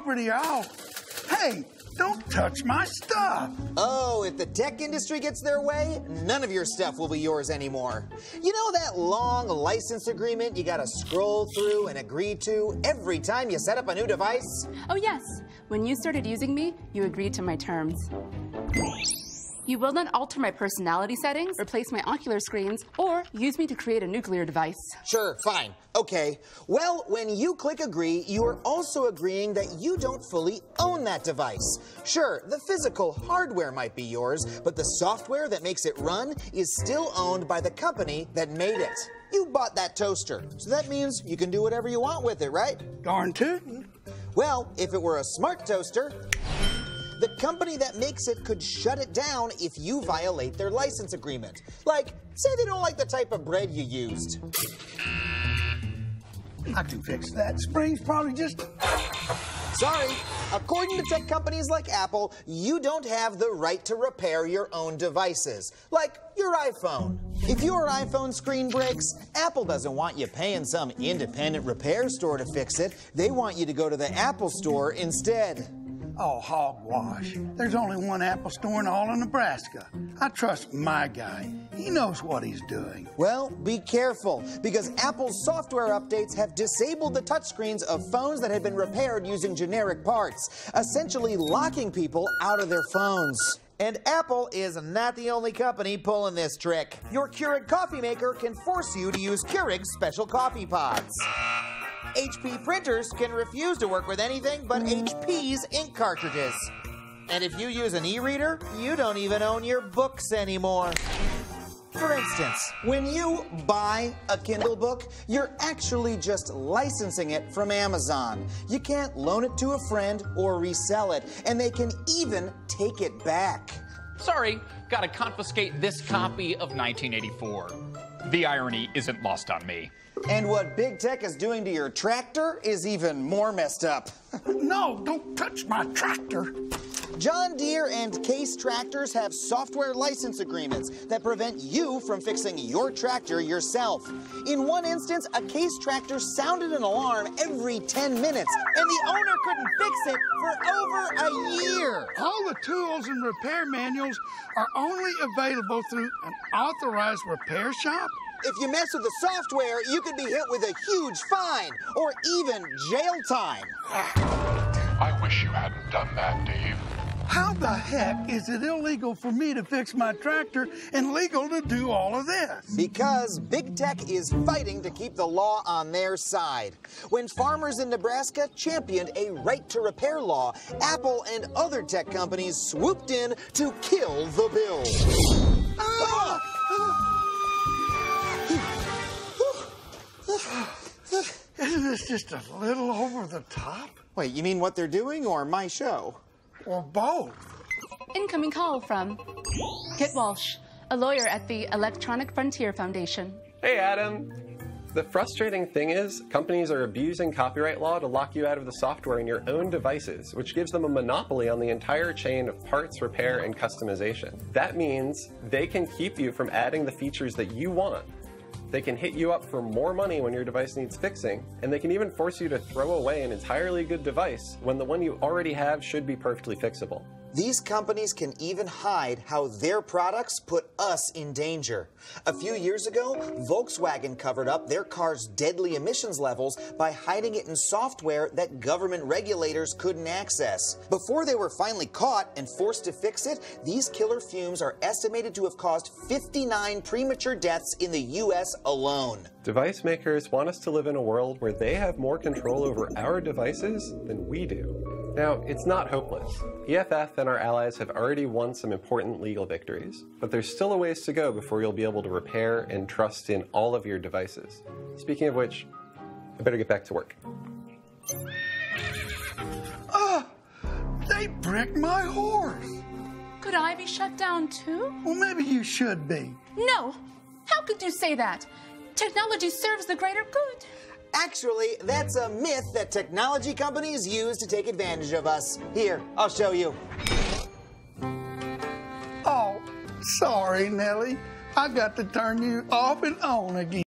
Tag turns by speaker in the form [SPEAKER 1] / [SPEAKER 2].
[SPEAKER 1] property or I'll... Hey, don't touch my stuff.
[SPEAKER 2] Oh, if the tech industry gets their way, none of your stuff will be yours anymore. You know that long license agreement you gotta scroll through and agree to every time you set up a new device?
[SPEAKER 3] Oh, yes. When you started using me, you agreed to my terms. You will not alter my personality settings, replace my ocular screens, or use me to create a nuclear device.
[SPEAKER 2] Sure, fine. Okay. Well, when you click agree, you are also agreeing that you don't fully own that device. Sure, the physical hardware might be yours, but the software that makes it run is still owned by the company that made it. You bought that toaster, so that means you can do whatever you want with it, right?
[SPEAKER 1] Darn tootin'.
[SPEAKER 2] Well, if it were a smart toaster, the company that makes it could shut it down if you violate their license agreement. Like, say they don't like the type of bread you used.
[SPEAKER 1] I can fix that. Spring's probably just...
[SPEAKER 2] Sorry, according to tech companies like Apple, you don't have the right to repair your own devices, like your iPhone. If your iPhone screen breaks, Apple doesn't want you paying some independent repair store to fix it. They want you to go to the Apple store instead.
[SPEAKER 1] Oh, hogwash. There's only one Apple store in all of Nebraska. I trust my guy. He knows what he's doing.
[SPEAKER 2] Well, be careful, because Apple's software updates have disabled the touchscreens of phones that had been repaired using generic parts, essentially locking people out of their phones. And Apple is not the only company pulling this trick. Your Keurig coffee maker can force you to use Keurig's special coffee pods. HP printers can refuse to work with anything but HP's ink cartridges. And if you use an e-reader, you don't even own your books anymore. For instance, when you buy a Kindle book, you're actually just licensing it from Amazon. You can't loan it to a friend or resell it, and they can even take it back.
[SPEAKER 4] Sorry, gotta confiscate this copy of 1984. The irony isn't lost on me.
[SPEAKER 2] And what big tech is doing to your tractor is even more messed up.
[SPEAKER 1] No, don't touch my tractor.
[SPEAKER 2] John Deere and Case tractors have software license agreements that prevent you from fixing your tractor yourself. In one instance, a Case tractor sounded an alarm every 10 minutes, and the owner couldn't fix it for over a year.
[SPEAKER 1] All the tools and repair manuals are only available through an authorized repair shop?
[SPEAKER 2] If you mess with the software, you could be hit with a huge fine or even jail time.
[SPEAKER 5] I wish you hadn't done that, Dave.
[SPEAKER 1] How the heck is it illegal for me to fix my tractor and legal to do all of this?
[SPEAKER 2] Because big tech is fighting to keep the law on their side. When farmers in Nebraska championed a right to repair law, Apple and other tech companies swooped in to kill the bill.
[SPEAKER 1] Isn't this just a little over the top?
[SPEAKER 2] Wait, you mean what they're doing or my show?
[SPEAKER 1] Or both?
[SPEAKER 3] Incoming call from Kit Walsh, a lawyer at the Electronic Frontier Foundation.
[SPEAKER 6] Hey, Adam. The frustrating thing is, companies are abusing copyright law to lock you out of the software in your own devices, which gives them a monopoly on the entire chain of parts, repair, and customization. That means they can keep you from adding the features that you want. They can hit you up for more money when your device needs fixing, and they can even force you to throw away an entirely good device when the one you already have should be perfectly fixable.
[SPEAKER 2] These companies can even hide how their products put us in danger. A few years ago, Volkswagen covered up their car's deadly emissions levels by hiding it in software that government regulators couldn't access. Before they were finally caught and forced to fix it, these killer fumes are estimated to have caused 59 premature deaths in the U.S. alone.
[SPEAKER 6] Device makers want us to live in a world where they have more control over our devices than we do. Now, it's not hopeless. EFF and our allies have already won some important legal victories, but there's still a ways to go before you'll be able to repair and trust in all of your devices. Speaking of which, I better get back to work.
[SPEAKER 1] They bricked my horse.
[SPEAKER 3] Could I be shut down too?
[SPEAKER 1] Well, maybe you should be.
[SPEAKER 3] No. How could you say that? Technology serves the greater good.
[SPEAKER 2] Actually, that's a myth that technology companies use to take advantage of us. Here, I'll show you.
[SPEAKER 1] Oh, sorry, Nellie. I got to turn you off and on again.